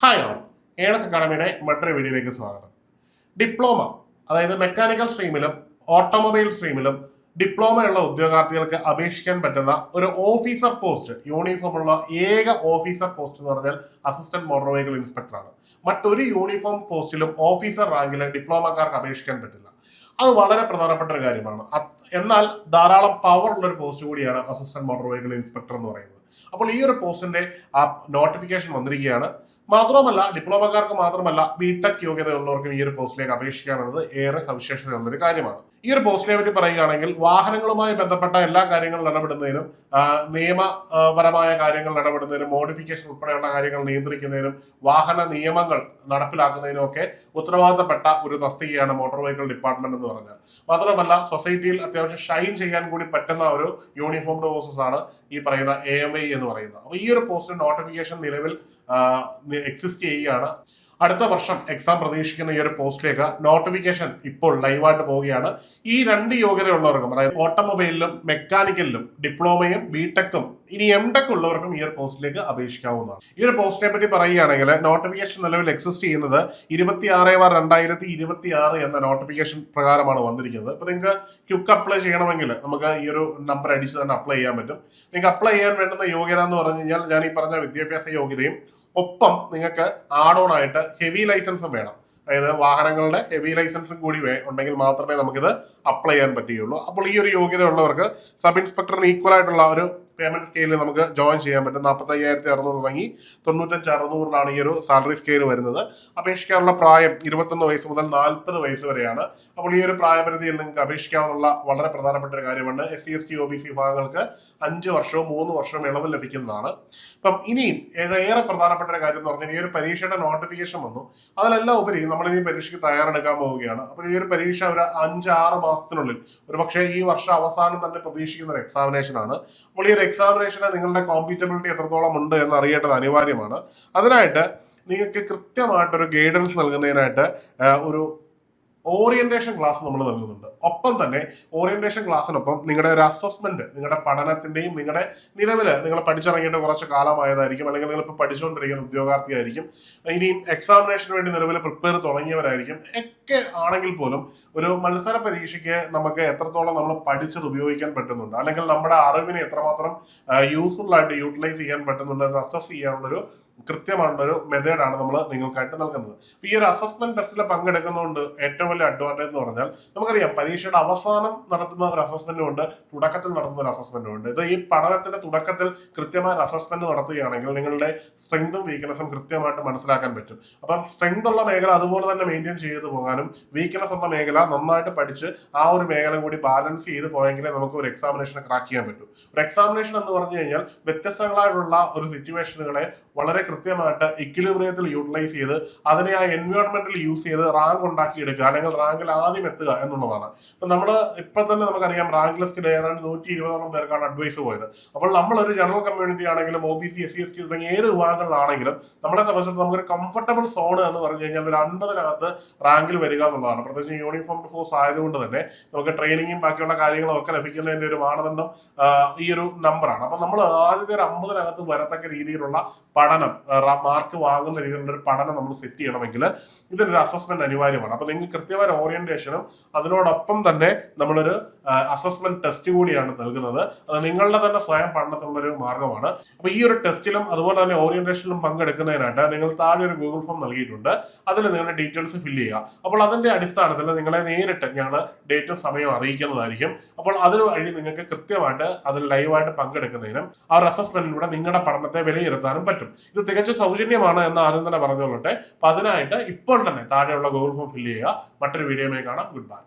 Hi all, earnest അക്കാഡമിയുടെ മറ്റൊരു വീഡിയോയിലേക്ക് സ്വാഗതം. ഡിപ്ലോമ, അതായത് മെക്കാനിക്കൽ സ്ട്രീമിലും ഓട്ടോമൊബൈൽ സ്ട്രീമിലും ഡിപ്ലോമ ഉള്ള ഉദ്യോഗാർത്ഥികൾക്ക് അപേക്ഷിക്കാൻ പറ്റുന്ന ഒരു ഓഫീസർ പോസ്റ്റ്, യൂണിഫോം ഉള്ള ഏക ഓഫീസർ പോസ്റ്റ് എന്ന് പറഞ്ഞാൽ അസിസ്റ്റന്റ് മോട്ടോർ വെഹിക്കിൾ ഇൻസ്പെക്ടറാണ്. മറ്റൊരു യൂണിഫോം പോസ്റ്റിലും ഓഫീസർ റാങ്കിൽ ഡിപ്ലോമക്കാർക്ക് അപേക്ഷിക്കാൻ പറ്റില്ല. അത് വളരെ പ്രധാനപ്പെട്ട ഒരു കാര്യമാണ്. എന്നാൽ ധാരാളം പവർ ഉള്ള ഒരു പോസ്റ്റ് കൂടിയാണ് അസിസ്റ്റന്റ് മോട്ടോർ വെഹിക്കിൾ ഇൻസ്പെക്ടർ എന്ന് പറയുന്നത്. അപ്പോൾ ഈ ഒരു പോസ്റ്റിന്റെ നോട്ടിഫിക്കേഷൻ വന്നിരിക്കുകയാണ്. മാത്രമല്ല, ഡിപ്ലോമക്കാർക്ക് മാത്രമല്ല, ബിടെക് യോഗ്യതയുള്ളവർക്കും ഈ ഒരു പോസ്റ്റിലേക്ക് അപേക്ഷിക്കാമെന്നത് ഏറെ സവിശേഷതയുള്ള ഒരു കാര്യമാണ്. ഈ ഒരു പോസ്റ്റിനെ പറ്റി പറയുകയാണെങ്കിൽ, വാഹനങ്ങളുമായി ബന്ധപ്പെട്ട എല്ലാ കാര്യങ്ങളും ഇടപെടുന്നതിനും നിയമപരമായ കാര്യങ്ങൾ ഇടപെടുന്നതിനും മോഡിഫിക്കേഷൻ ഉൾപ്പെടെയുള്ള കാര്യങ്ങൾ നിയന്ത്രിക്കുന്നതിനും വാഹന നിയമങ്ങൾ നടപ്പിലാക്കുന്നതിനും ഒക്കെ ഉത്തരവാദിത്തപ്പെട്ട ഒരു തസ്തികയാണ് മോട്ടോർ വെഹിക്കിൾ ഡിപ്പാർട്ട്മെന്റ് എന്ന് പറഞ്ഞാൽ. മാത്രമല്ല, സൊസൈറ്റിയിൽ അത്യാവശ്യം ഷൈൻ ചെയ്യാൻ കൂടി പറ്റുന്ന ഒരു യൂണിഫോംഡ് ഫോഴ്സസ് ആണ് ഈ പറയുന്ന AMI എന്ന് പറയുന്നത്. അപ്പോൾ ഈ ഒരു പോസ്റ്റിന് നോട്ടിഫിക്കേഷൻ നിലവിൽ എക്സിസ്റ്റ് ചെയ്യുകയാണ്. അടുത്ത വർഷം എക്സാം പ്രതീക്ഷിക്കുന്ന ഈ ഒരു പോസ്റ്റിലേക്ക് നോട്ടിഫിക്കേഷൻ ഇപ്പോൾ ലൈവായിട്ട് പോവുകയാണ്. ഈ രണ്ട് യോഗ്യതയുള്ളവർക്കും, അതായത് ഓട്ടോമൊബൈലിലും മെക്കാനിക്കലിലും ഡിപ്ലോമയും ബിടെക്കും ഇനി എംടെക് ഉള്ളവർക്കും ഈ ഒരു പോസ്റ്റിലേക്ക് അപേക്ഷിക്കാവുന്നതാണ്. ഈ ഒരു പോസ്റ്റിനെ പറ്റി പറയുകയാണെങ്കിൽ, നോട്ടിഫിക്കേഷൻ നിലവിൽ എക്സിസ്റ്റ് ചെയ്യുന്നത് 26/2026 എന്ന നോട്ടിഫിക്കേഷൻ പ്രകാരമാണ് വന്നിരിക്കുന്നത്. ഇപ്പൊ നിങ്ങൾക്ക് ക്വിക്ക് അപ്ലൈ ചെയ്യണമെങ്കിൽ നമുക്ക് ഈ ഒരു നമ്പർ അടിച്ച് തന്നെ അപ്ലൈ ചെയ്യാൻ പറ്റും. നിങ്ങൾക്ക് അപ്ലൈ ചെയ്യാൻ വേണ്ടുന്ന യോഗ്യത എന്ന് പറഞ്ഞു കഴിഞ്ഞാൽ, ഞാൻ ഈ പറഞ്ഞ വിദ്യാഭ്യാസ യോഗ്യതയും ഒപ്പം നിങ്ങൾക്ക് ആഡ് ഓൺ ആയിട്ട് ഹെവി ലൈസൻസും വേണം. അതായത് വാഹനങ്ങളുടെ ഹെവി ലൈസൻസും കൂടി ഉണ്ടെങ്കിൽ മാത്രമേ നമുക്കിത് അപ്ലൈ ചെയ്യാൻ പറ്റുകയുള്ളൂ. അപ്പോൾ ഈ ഒരു യോഗ്യത ഉള്ളവർക്ക് സബ് ഇൻസ്പെക്ടറിന് ഈക്വൽ ആയിട്ടുള്ള ഒരു പേയ്മെന്റ് സ്കെയിലിൽ നമുക്ക് ജോയിൻ ചെയ്യാൻ പറ്റും. 45,600 തുടങ്ങി 95,600 ഈ ഒരു സാലറി സ്കെയിൽ വരുന്നത്. അപേക്ഷിക്കാനുള്ള പ്രായം 21 വയസ്സ് മുതൽ 40 വയസ്സ് വരെയാണ്. അപ്പോൾ ഈ ഒരു പ്രായപരിധിയിൽ നിങ്ങൾക്ക് അപേക്ഷിക്കാവുന്ന വളരെ പ്രധാനപ്പെട്ട ഒരു കാര്യമാണ്. SC ST OBC വിഭാഗങ്ങൾക്ക് 5 വർഷവും 3 വർഷവും ഇളവ് ലഭിക്കുന്നതാണ്. അപ്പം ഇനിയും ഏറെ പ്രധാനപ്പെട്ട ഒരു കാര്യം എന്ന് പറഞ്ഞാൽ, ഈ ഒരു പരീക്ഷയുടെ നോട്ടിഫിക്കേഷൻ വന്നു. അതിലെല്ലാം ഉപരി നമ്മൾ ഇനി പരീക്ഷയ്ക്ക് തയ്യാറെടുക്കാൻ പോവുകയാണ്. അപ്പോൾ ഈ ഒരു പരീക്ഷ ഒരു 5-6 മാസത്തിനുള്ളിൽ, ഒരു പക്ഷേ ഈ വർഷം അവസാനം തന്നെ പ്രതീക്ഷിക്കുന്ന ഒരു എക്സാമിനേഷൻ ആണ്. അപ്പോൾ ഈ ഒരു എക്സാമിനേഷന് നിങ്ങളുടെ കോമ്പറ്റബിലിറ്റി എത്രത്തോളം ഉണ്ട് എന്ന് അറിയേണ്ടത് അനിവാര്യമാണ്. അതിനായിട്ട് നിങ്ങൾക്ക് കൃത്യമായിട്ടൊരു ഗൈഡൻസ് നൽകുന്നതിനായിട്ട് ഒരു ഓറിയന്റേഷൻ ക്ലാസ് നമ്മൾ നൽകുന്നുണ്ട്. ഒപ്പം തന്നെ ഓറിയന്റേഷൻ ക്ലാസ്സിനൊപ്പം നിങ്ങളുടെ ഒരു അസസ്മെന്റ്, നിങ്ങളുടെ പഠനത്തിന്റെയും നിങ്ങളുടെ നിലവില് നിങ്ങൾ പഠിച്ചിറങ്ങിയിട്ട് കുറച്ച് കാലമായതായിരിക്കും, അല്ലെങ്കിൽ നിങ്ങൾ ഇപ്പോൾ പഠിച്ചുകൊണ്ടിരിക്കുന്ന ഉദ്യോഗാർത്ഥിയായിരിക്കും, ഇനിയും എക്സാമിനേഷന് വേണ്ടി നിലവിൽ പ്രിപ്പയർ തുടങ്ങിയവരായിരിക്കും ഒക്കെ ആണെങ്കിൽ പോലും ഒരു മത്സര പരീക്ഷയ്ക്ക് നമുക്ക് എത്രത്തോളം നമ്മൾ പഠിച്ചത് ഉപയോഗിക്കാൻ പറ്റുന്നുണ്ട്, അല്ലെങ്കിൽ നമ്മുടെ അറിവിനെ എത്രമാത്രം യൂസ്ഫുൾ ആയിട്ട് യൂട്ടിലൈസ് ചെയ്യാൻ പറ്റുന്നുണ്ട് എന്ന് അസസ് ചെയ്യാനുള്ളൊരു കൃത്യമായിട്ടുള്ളൊരു മെത്തേഡാണ് നമ്മൾ നിങ്ങൾക്കായിട്ട് നൽകുന്നത്. ഈ ഒരു അസസ്മെന്റ് ടെസ്റ്റിൽ പങ്കെടുക്കുന്നതുകൊണ്ട് ഏറ്റവും വലിയ അഡ്വാൻറ്റേജ് എന്ന് പറഞ്ഞാൽ, നമുക്കറിയാം പരീക്ഷയുടെ അവസാനം നടത്തുന്ന ഒരു അസസ്മെന്റും ഉണ്ട്, തുടക്കത്തിൽ നടത്തുന്ന ഒരു അസസ്മെന്റും ഉണ്ട്. ഇത് ഈ പഠനത്തിന്റെ തുടക്കത്തിൽ കൃത്യമായ ഒരു അസസ്മെന്റ് നടത്തുകയാണെങ്കിൽ നിങ്ങളുടെ സ്ട്രെങ്തും വീക്ക്നെസ്സും കൃത്യമായിട്ട് മനസ്സിലാക്കാൻ പറ്റും. അപ്പം സ്ട്രെങ്ത് ഉള്ള മേഖല അതുപോലെ തന്നെ മെയിൻറ്റെയിൻ ചെയ്ത് പോകാനും, വീക്ക്നെസ് ഉള്ള മേഖല നന്നായിട്ട് പഠിച്ച് ആ ഒരു മേഖല കൂടി ബാലൻസ് ചെയ്ത് പോയെങ്കിലേ നമുക്ക് ഒരു എക്സാമിനേഷൻ ക്രാക്ക് ചെയ്യാൻ പറ്റും. ഒരു എക്സാമിനേഷൻ എന്ന് പറഞ്ഞു കഴിഞ്ഞാൽ വ്യത്യസ്തങ്ങളായിട്ടുള്ള ഒരു സിറ്റുവേഷനുകളെ വളരെ കൃത്യമായിട്ട് ഇക്വിലിബ്രിയത്തിൽ യൂട്ടിലൈസ് ചെയ്ത് അതിനെ ആ എൻവയോൺമെന്റിൽ യൂസ് ചെയ്ത് റാങ്ക് ഉണ്ടാക്കി എടുക്കുക, അല്ലെങ്കിൽ റാങ്കിൽ ആദ്യം എത്തുക എന്നുള്ളതാണ്. ഇപ്പൊ നമ്മൾ ഇപ്പൊ തന്നെ നമുക്കറിയാം, റാങ്ക് ലിസ്റ്റിൽ ഏതാണ്ട് 120ഓളം പേർക്കാണ് അഡ്വൈസ് പോയത്. അപ്പോൾ നമ്മളൊരു ജനറൽ കമ്മ്യൂണിറ്റി ആണെങ്കിലും OBC SC ST തുടങ്ങിയ ഏത് വിഭാഗങ്ങളിലാണെങ്കിലും നമ്മളെ സംബന്ധിച്ചിടത്തോളം നമുക്കൊരു കംഫർട്ടബിൾ സോൺ എന്ന് പറഞ്ഞു കഴിഞ്ഞാൽ ഒരു 50-നകത്ത് റാങ്കിൽ വരിക എന്നുള്ളതാണ്. പ്രത്യേകിച്ച് യൂണിഫോംഡ് ഫോഴ്സ് ആയതുകൊണ്ട് തന്നെ നമുക്ക് ട്രെയിനിങ്ങും ബാക്കിയുള്ള കാര്യങ്ങളും ഒക്കെ ലഭിക്കുന്നതിന്റെ ഒരു മാനദണ്ഡം ഈ ഒരു നമ്പറാണ്. അപ്പൊ നമ്മൾ ആദ്യത്തെ ഒരു 50-നകത്ത് വരത്തക്ക രീതിയിലുള്ള പഠനം, മാർക്ക് വാങ്ങുന്ന രീതിയിലുള്ള ഒരു പഠനം നമ്മൾ സെറ്റ് ചെയ്യണമെങ്കിൽ ഇതൊരു അസസ്മെന്റ് അനിവാര്യമാണ്. അപ്പൊ നിങ്ങൾക്ക് കൃത്യമായ ഓറിയന്റേഷനും അതിനോടൊപ്പം തന്നെ നമ്മളൊരു അസസ്മെന്റ് ടെസ്റ്റ് കൂടിയാണ് നൽകുന്നത്. അത് നിങ്ങളുടെ തന്നെ സ്വയം പഠനത്തിനുള്ള ഒരു മാർഗമാണ്. അപ്പൊ ഈ ഒരു ടെസ്റ്റിലും അതുപോലെ തന്നെ ഓറിയന്റേഷനിലും പങ്കെടുക്കുന്നതിനായിട്ട് നിങ്ങൾ താഴെ ഒരു ഗൂഗിൾ ഫോം നൽകിയിട്ടുണ്ട്. അതിൽ നിങ്ങളുടെ ഡീറ്റെയിൽസ് ഫില്ല് ചെയ്യുക. അപ്പോൾ അതിന്റെ അടിസ്ഥാനത്തിൽ നിങ്ങളെ നേരിട്ട് ഞങ്ങൾ ഡേറ്റും സമയവും അറിയിക്കുന്നതായിരിക്കും. അപ്പോൾ അതുവഴി നിങ്ങൾക്ക് കൃത്യമായിട്ട് അതിൽ ലൈവായിട്ട് പങ്കെടുക്കുന്നതിനും ആ ഒരു അസസ്മെന്റിലൂടെ നിങ്ങളുടെ പഠനത്തെ വിലയിരുത്താനും പറ്റും. ഇത് തികച്ചും സൗജന്യമാണ് എന്ന് ആദ്യം തന്നെ പറഞ്ഞുകൊള്ളട്ടെ. അപ്പൊ അതിനായിട്ട് ഇപ്പോൾ തന്നെ താഴെയുള്ള ഗൂഗിൾ ഫോം ഫില്ല് ചെയ്യുക. മറ്റൊരു വീഡിയോയുമായി കാണാം. Good bye.